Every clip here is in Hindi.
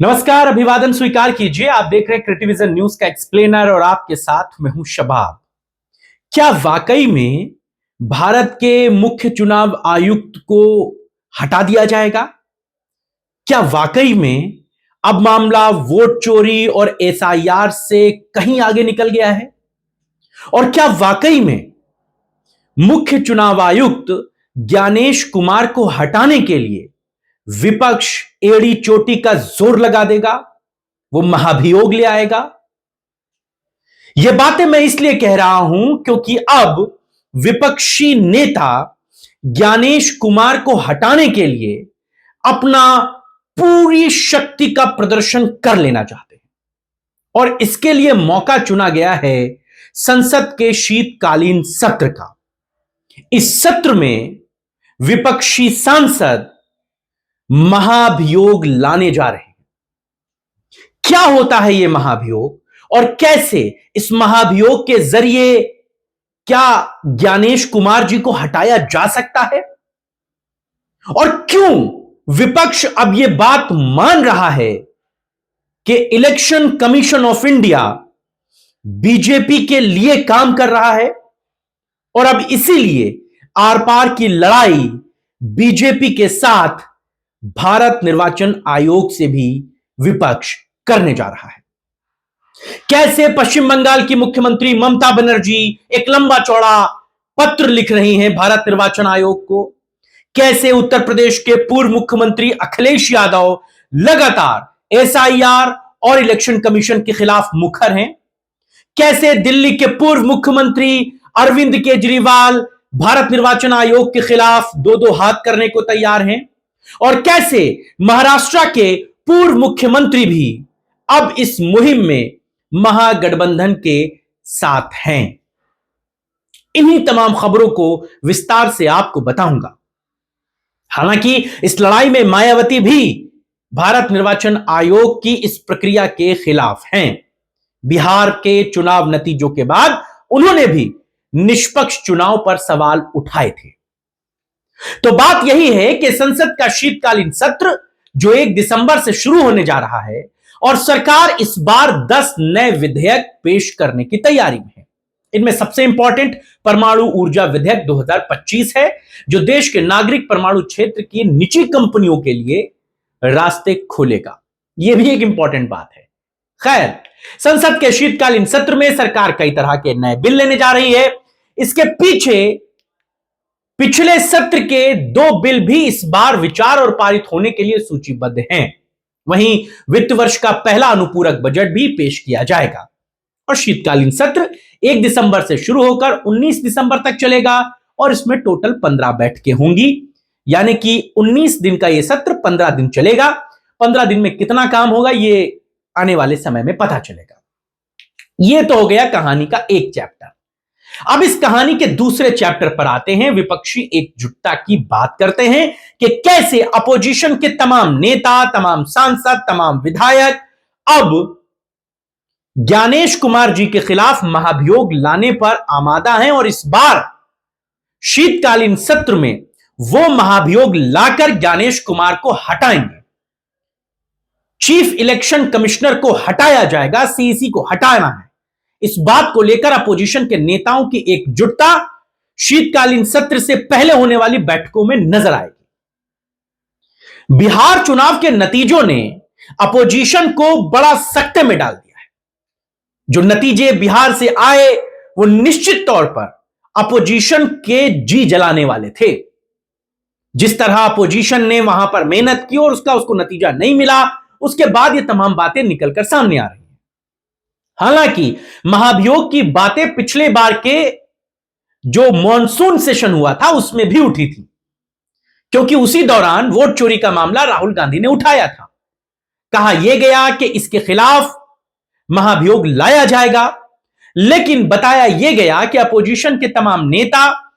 नमस्कार, अभिवादन स्वीकार कीजिए। आप देख रहे हैं क्रिटिविजन न्यूज का एक्सप्लेनर और आपके साथ मैं हूं शबाब। क्या वाकई में भारत के मुख्य चुनाव आयुक्त को हटा दिया जाएगा? क्या वाकई में अब मामला वोट चोरी और एसआईआर से कहीं आगे निकल गया है? और क्या वाकई में मुख्य चुनाव आयुक्त ज्ञानेश कुमार को हटाने के लिए विपक्ष एड़ी चोटी का जोर लगा देगा, वो महाभियोग ले आएगा? यह बातें मैं इसलिए कह रहा हूं क्योंकि अब विपक्षी नेता ज्ञानेश कुमार को हटाने के लिए अपना पूरी शक्ति का प्रदर्शन कर लेना चाहते हैं और इसके लिए मौका चुना गया है संसद के शीतकालीन सत्र का। इस सत्र में विपक्षी सांसद महाभियोग लाने जा रहे हैं। क्या होता है यह महाभियोग और कैसे इस महाभियोग के जरिए क्या ज्ञानेश कुमार जी को हटाया जा सकता है और क्यों विपक्ष अब यह बात मान रहा है कि election commission of India BJP के लिए काम कर रहा है और अब इसीलिए आर पार की लड़ाई बीजेपी के साथ भारत निर्वाचन आयोग से भी विपक्ष करने जा रहा है। कैसे पश्चिम बंगाल की मुख्यमंत्री ममता बनर्जी एक लंबा चौड़ा पत्र लिख रही हैं भारत निर्वाचन आयोग को, कैसे उत्तर प्रदेश के पूर्व मुख्यमंत्री अखिलेश यादव लगातार एसआईआर और इलेक्शन कमीशन के खिलाफ मुखर हैं, कैसे दिल्ली के पूर्व मुख्यमंत्री अरविंद केजरीवाल भारत निर्वाचन आयोग के खिलाफ दो दो हाथ करने को तैयार हैं और कैसे महाराष्ट्र के पूर्व मुख्यमंत्री भी अब इस मुहिम में महागठबंधन के साथ हैं। इन्हीं तमाम खबरों को विस्तार से आपको बताऊंगा। हालांकि इस लड़ाई में मायावती भी भारत निर्वाचन आयोग की इस प्रक्रिया के खिलाफ हैं। बिहार के चुनाव नतीजों के बाद उन्होंने भी निष्पक्ष चुनाव पर सवाल उठाए थे। तो बात यही है कि संसद का शीतकालीन सत्र जो 1 दिसंबर से शुरू होने जा रहा है और सरकार इस बार 10 नए विधेयक पेश करने की तैयारी में है। इनमें सबसे इंपॉर्टेंट परमाणु ऊर्जा विधेयक 2025 है, जो देश के नागरिक परमाणु क्षेत्र की निजी कंपनियों के लिए रास्ते खोलेगा। यह भी एक इंपॉर्टेंट बात है। खैर, संसद के शीतकालीन सत्र में सरकार कई तरह के नए बिल लेने जा रही है। इसके पीछे पिछले सत्र के 2 बिल भी इस बार विचार और पारित होने के लिए सूचीबद्ध हैं। वहीं वित्त वर्ष का पहला अनुपूरक बजट भी पेश किया जाएगा और शीतकालीन सत्र 1 दिसंबर से शुरू होकर 19 दिसंबर तक चलेगा और इसमें टोटल 15 बैठकें होंगी, यानी कि 19 दिन का यह सत्र 15 दिन चलेगा। 15 दिन में कितना काम होगा ये आने वाले समय में पता चलेगा। यह तो हो गया कहानी का एक चैप्टर। अब इस कहानी के दूसरे चैप्टर पर आते हैं। विपक्षी एकजुटता की बात करते हैं कि कैसे अपोजिशन के तमाम नेता, तमाम सांसद, तमाम विधायक अब ज्ञानेश कुमार जी के खिलाफ महाभियोग लाने पर आमादा हैं और इस बार शीतकालीन सत्र में वो महाभियोग लाकर ज्ञानेश कुमार को हटाएंगे। चीफ इलेक्शन कमिश्नर को हटाया जाएगा, सीईसी को हटाना है। इस बात को लेकर अपोजिशन के नेताओं की एकजुटता शीतकालीन सत्र से पहले होने वाली बैठकों में नजर आएगी। बिहार चुनाव के नतीजों ने अपोजिशन को बड़ा सकते में डाल दिया है। जो नतीजे बिहार से आए वो निश्चित तौर पर अपोजिशन के जी जलाने वाले थे। जिस तरह अपोजिशन ने वहां पर मेहनत की और उसको नतीजा नहीं मिला, उसके बाद ये तमाम बातें निकलकर सामने आ रही हैं। हालांकि महाभियोग की बातें पिछले बार के जो मॉनसून सेशन हुआ था उसमें भी उठी थी, क्योंकि उसी दौरान वोट चोरी का मामला राहुल गांधी ने उठाया था। कहा यह गया कि इसके खिलाफ महाभियोग लाया जाएगा, लेकिन बताया यह गया कि अपोजिशन के तमाम नेता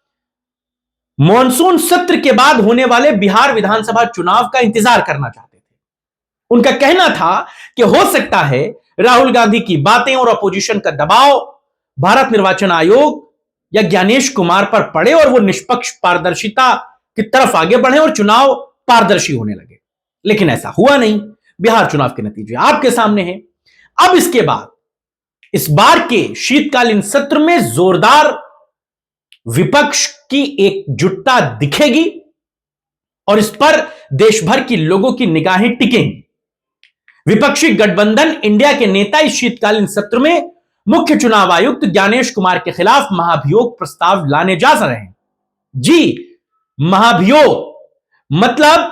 मॉनसून सत्र के बाद होने वाले बिहार विधानसभा चुनाव का इंतजार करना चाहते थे। उनका कहना था कि हो सकता है राहुल गांधी की बातें और अपोजिशन का दबाव भारत निर्वाचन आयोग या ज्ञानेश कुमार पर पड़े और वो निष्पक्ष पारदर्शिता की तरफ आगे बढ़े और चुनाव पारदर्शी होने लगे। लेकिन ऐसा हुआ नहीं। बिहार चुनाव के नतीजे आपके सामने हैं। अब इसके बाद इस बार के शीतकालीन सत्र में जोरदार विपक्ष की एकजुटता दिखेगी और इस पर देश भर की लोगों की निगाहें टिकेंगी। विपक्षी गठबंधन इंडिया के नेता इस शीतकालीन सत्र में मुख्य चुनाव आयुक्त ज्ञानेश कुमार के खिलाफ महाभियोग प्रस्ताव लाने जा रहे हैं। जी, महाभियोग मतलब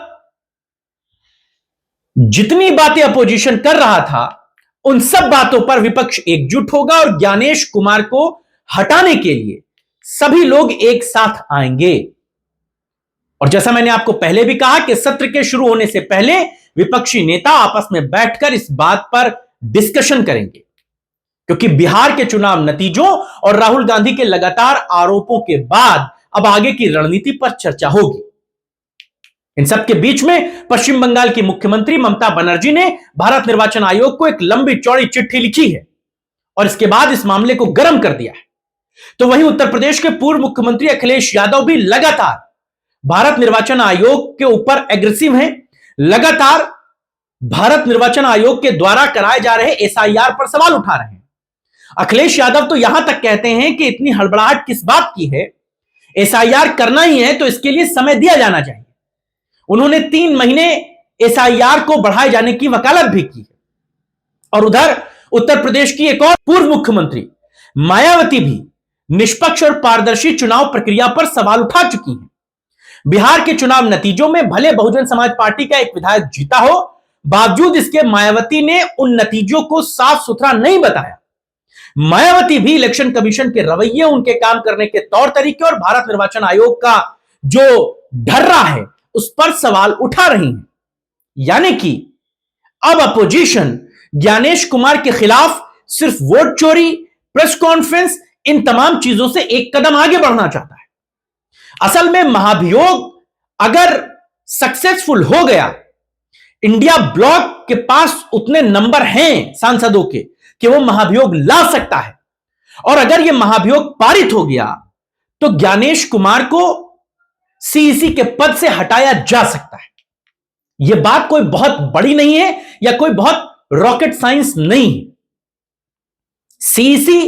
जितनी बातें अपोजिशन कर रहा था उन सब बातों पर विपक्ष एकजुट होगा और ज्ञानेश कुमार को हटाने के लिए सभी लोग एक साथ आएंगे। और जैसा मैंने आपको पहले भी कहा कि सत्र के शुरू होने से पहले विपक्षी नेता आपस में बैठकर इस बात पर डिस्कशन करेंगे, क्योंकि बिहार के चुनाव नतीजों और राहुल गांधी के लगातार आरोपों के बाद अब आगे की रणनीति पर चर्चा होगी। इन सबके बीच में पश्चिम बंगाल की मुख्यमंत्री ममता बनर्जी ने भारत निर्वाचन आयोग को एक लंबी चौड़ी चिट्ठी लिखी है और इसके बाद इस मामले को गर्म कर दिया है। तो वहीं उत्तर प्रदेश के पूर्व मुख्यमंत्री अखिलेश यादव भी लगातार भारत निर्वाचन आयोग के ऊपर एग्रेसिव हैं, लगातार भारत निर्वाचन आयोग के द्वारा कराए जा रहे एसआईआर पर सवाल उठा रहे हैं। अखिलेश यादव तो यहां तक कहते हैं कि इतनी हड़बड़ाहट किस बात की है, एसआईआर करना ही है तो इसके लिए समय दिया जाना चाहिए। उन्होंने 3 महीने एसआईआर को बढ़ाए जाने की वकालत भी की है। और उधर उत्तर प्रदेश की एक और पूर्व मुख्यमंत्री मायावती भी निष्पक्ष और पारदर्शी चुनाव प्रक्रिया पर सवाल उठा चुकी हैं। बिहार के चुनाव नतीजों में भले बहुजन समाज पार्टी का एक विधायक जीता हो, बावजूद इसके मायावती ने उन नतीजों को साफ सुथरा नहीं बताया। मायावती भी इलेक्शन कमीशन के रवैये, उनके काम करने के तौर तरीके और भारत निर्वाचन आयोग का जो ढर्रा है उस पर सवाल उठा रही हैं। यानी कि अब अपोजिशन ज्ञानेश कुमार के खिलाफ सिर्फ वोट चोरी, प्रेस कॉन्फ्रेंस, इन तमाम चीजों से एक कदम आगे बढ़ना चाहता है। असल में महाभियोग अगर सक्सेसफुल हो गया, इंडिया ब्लॉक के पास उतने नंबर हैं सांसदों के कि वो महाभियोग ला सकता है। और अगर यह महाभियोग पारित हो गया तो ज्ञानेश कुमार को सीईसी के पद से हटाया जा सकता है। यह बात कोई बहुत बड़ी नहीं है या कोई बहुत रॉकेट साइंस नहीं है। सीईसी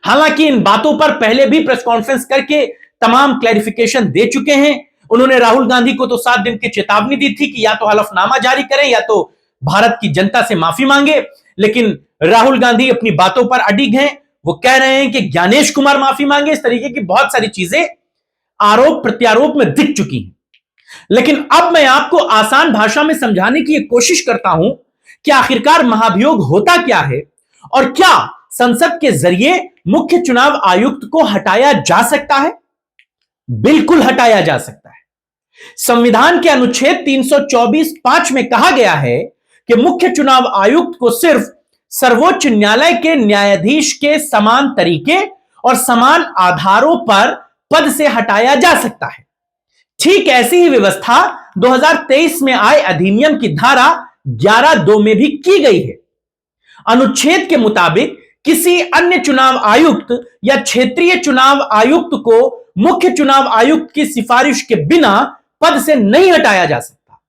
हालांकि इन बातों पर पहले भी प्रेस कॉन्फ्रेंस करके तमाम क्लैरिफिकेशन दे चुके हैं। उन्होंने राहुल गांधी को तो 7 दिन की चेतावनी दी थी कि या तो हलफनामा जारी करें या तो भारत की जनता से माफी मांगे, लेकिन राहुल गांधी अपनी बातों पर अडिग हैं। वो कह रहे हैं कि ज्ञानेश कुमार माफी मांगे। इस तरीके की बहुत सारी चीजें आरोप प्रत्यारोप में दिख चुकी हैं। लेकिन अब मैं आपको आसान भाषा में समझाने की कोशिश करता हूं कि आखिरकार महाभियोग होता क्या है और क्या संसद के जरिए मुख्य चुनाव आयुक्त को हटाया जा सकता है। बिल्कुल हटाया जा सकता है। संविधान के अनुच्छेद 324(5) में कहा गया है कि मुख्य चुनाव आयुक्त को सिर्फ सर्वोच्च न्यायालय के न्यायाधीश के समान तरीके और समान आधारों पर पद से हटाया जा सकता है। ठीक ऐसी ही व्यवस्था 2023 में आए अधिनियम की धारा 11(2) में भी की गई है। अनुच्छेद के मुताबिक किसी अन्य चुनाव आयुक्त या क्षेत्रीय चुनाव आयुक्त को मुख्य चुनाव आयुक्त की सिफारिश के बिना पद से नहीं हटाया जा सकता।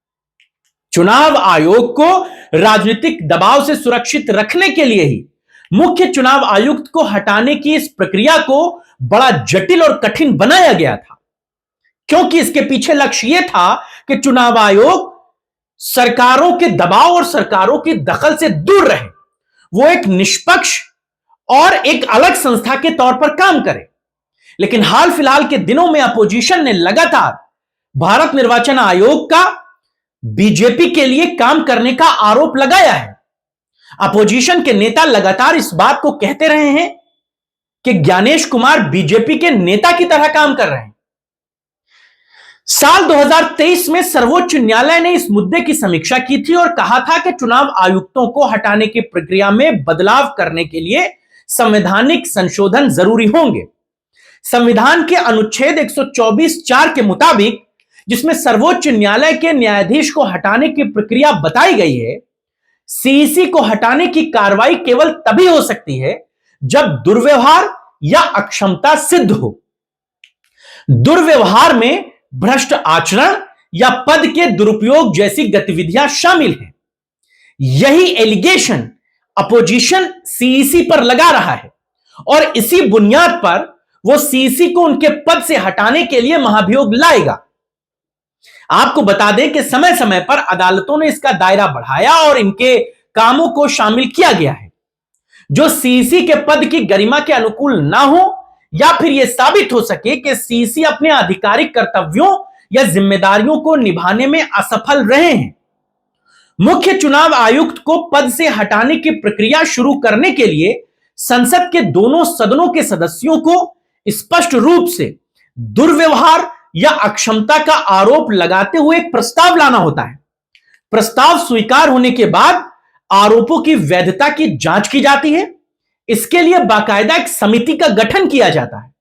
चुनाव आयोग को राजनीतिक दबाव से सुरक्षित रखने के लिए ही मुख्य चुनाव आयुक्त को हटाने की इस प्रक्रिया को बड़ा जटिल और कठिन बनाया गया था, क्योंकि इसके पीछे लक्ष्य यह था कि चुनाव आयोग सरकारों के दबाव और सरकारों की दखल से दूर रहे, वो एक निष्पक्ष और एक अलग संस्था के तौर पर काम करे। लेकिन हाल फिलहाल के दिनों में अपोजिशन ने लगातार भारत निर्वाचन आयोग का बीजेपी के लिए काम करने का आरोप लगाया है। अपोजिशन के नेता लगातार इस बात को कहते रहे हैं कि ज्ञानेश कुमार बीजेपी के नेता की तरह काम कर रहे हैं। साल 2023 में सर्वोच्च न्यायालय ने इस मुद्दे की समीक्षा की थी और कहा था कि चुनाव आयुक्तों को हटाने की प्रक्रिया में बदलाव करने के लिए संवैधानिक संशोधन जरूरी होंगे। संविधान के अनुच्छेद 124(4) के मुताबिक, जिसमें सर्वोच्च न्यायालय के न्यायाधीश को हटाने की प्रक्रिया बताई गई है, सीईसी को हटाने की कार्रवाई केवल तभी हो सकती है जब दुर्व्यवहार या अक्षमता सिद्ध हो। दुर्व्यवहार में भ्रष्ट आचरण या पद के दुरुपयोग जैसी गतिविधियां शामिल हैं। यही एलिगेशन अपोजिशन सीईसी पर लगा रहा है और इसी बुनियाद पर वो सीईसी को उनके पद से हटाने के लिए महाभियोग लाएगा। आपको बता दें कि समय समय पर अदालतों ने इसका दायरा बढ़ाया और इनके कामों को शामिल किया गया है जो सीईसी के पद की गरिमा के अनुकूल ना हो या फिर यह साबित हो सके कि सीईसी अपने आधिकारिक कर्तव्यों या जिम्मेदारियों को निभाने में असफल रहे हैं। मुख्य चुनाव आयुक्त को पद से हटाने की प्रक्रिया शुरू करने के लिए संसद के दोनों सदनों के सदस्यों को स्पष्ट रूप से दुर्व्यवहार या अक्षमता का आरोप लगाते हुए एक प्रस्ताव लाना होता है। प्रस्ताव स्वीकार होने के बाद आरोपों की वैधता की जांच की जाती है। इसके लिए बाकायदा एक समिति का गठन किया जाता है।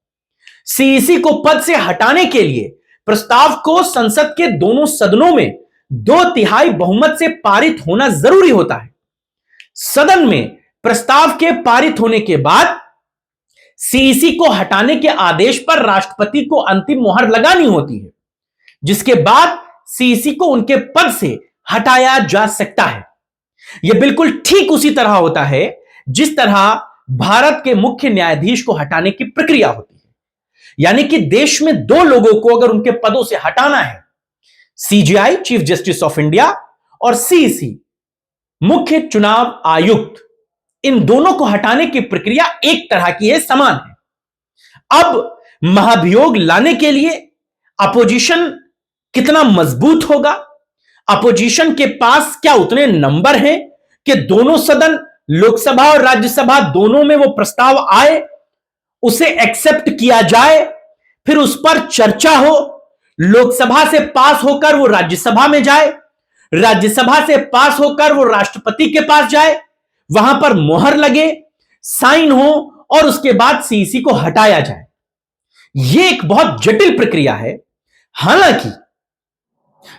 सीईसी को पद से हटाने के लिए प्रस्ताव को संसद के दोनों सदनों में 2/3 बहुमत से पारित होना जरूरी होता है। सदन में प्रस्ताव के पारित होने के बाद सीईसी को हटाने के आदेश पर राष्ट्रपति को अंतिम मोहर लगानी होती है, जिसके बाद सीईसी को उनके पद से हटाया जा सकता है। यह बिल्कुल ठीक उसी तरह होता है जिस तरह भारत के मुख्य न्यायाधीश को हटाने की प्रक्रिया होती है। यानी कि देश में 2 लोगों को अगर उनके पदों से हटाना है, CJI chief justice of India और सीईसी मुख्य चुनाव आयुक्त, इन दोनों को हटाने की प्रक्रिया एक तरह की है, समान है। अब महाभियोग लाने के लिए अपोजिशन कितना मजबूत होगा? अपोजिशन के पास क्या उतने नंबर हैं कि दोनों सदन, लोकसभा और राज्यसभा दोनों में वो प्रस्ताव आए, उसे एक्सेप्ट किया जाए, फिर उस पर चर्चा हो, लोकसभा से पास होकर वो राज्यसभा में जाए, राज्यसभा से पास होकर वो राष्ट्रपति के पास जाए, वहां पर मोहर लगे, साइन हो और उसके बाद सीईसी को हटाया जाए। यह एक बहुत जटिल प्रक्रिया है। हालांकि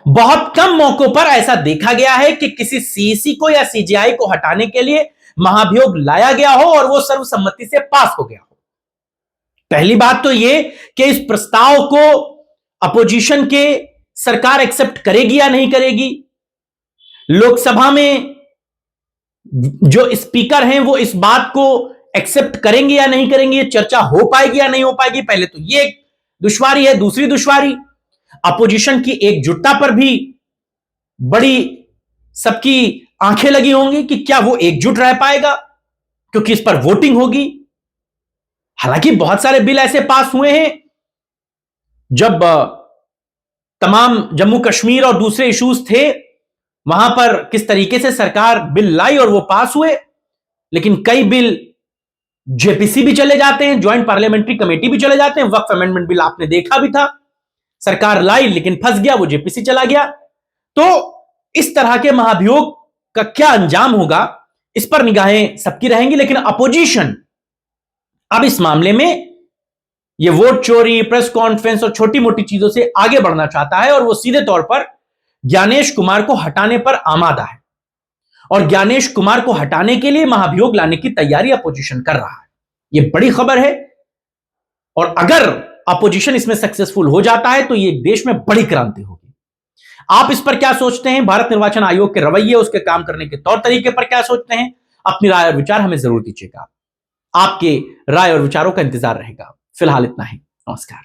बहुत कम मौकों पर ऐसा देखा गया है कि किसी सीईसी को या सीजेआई को हटाने के लिए महाभियोग लाया गया हो और वो सर्वसम्मति से पास हो गया हो। पहली बात तो यह कि इस प्रस्ताव को अपोजिशन के सरकार एक्सेप्ट करेगी या नहीं करेगी, लोकसभा में जो स्पीकर हैं वो इस बात को एक्सेप्ट करेंगे या नहीं करेंगे, चर्चा हो पाएगी या नहीं हो पाएगी। पहले तो ये एक दुश्वारी है। दूसरी दुश्वारी, अपोजिशन की एकजुटता पर भी बड़ी सबकी आंखें लगी होंगी कि क्या वो एकजुट रह पाएगा, क्योंकि इस पर वोटिंग होगी। हालांकि बहुत सारे बिल ऐसे पास हुए हैं जब तमाम जम्मू कश्मीर और दूसरे इश्यूज थे, वहां पर किस तरीके से सरकार बिल लाई और वो पास हुए, लेकिन कई बिल जेपीसी भी चले जाते हैं, ज्वाइंट पार्लियामेंट्री कमेटी भी चले जाते हैं। वक्फ अमेंडमेंट बिल आपने देखा भी था, सरकार लाई लेकिन फंस गया, वो जेपीसी चला गया। तो इस तरह के महाभियोग का क्या अंजाम होगा, इस पर निगाहें सबकी रहेंगी। लेकिन अपोजिशन अब इस मामले में ये वोट चोरी, प्रेस कॉन्फ्रेंस और छोटी मोटी चीजों से आगे बढ़ना चाहता है और वो सीधे तौर पर ज्ञानेश कुमार को हटाने पर आमादा है और ज्ञानेश कुमार को हटाने के लिए महाभियोग लाने की तैयारी अपोजिशन कर रहा है। यह बड़ी खबर है और अगर अपोजिशन इसमें सक्सेसफुल हो जाता है तो यह देश में बड़ी क्रांति होगी। आप इस पर क्या सोचते हैं? भारत निर्वाचन आयोग के रवैये, उसके काम करने के तौर तरीके पर क्या सोचते हैं? अपनी राय और विचार हमें जरूर दीजिएगा। आपके राय और विचारों का इंतजार रहेगा। फिलहाल इतना ही। नमस्कार।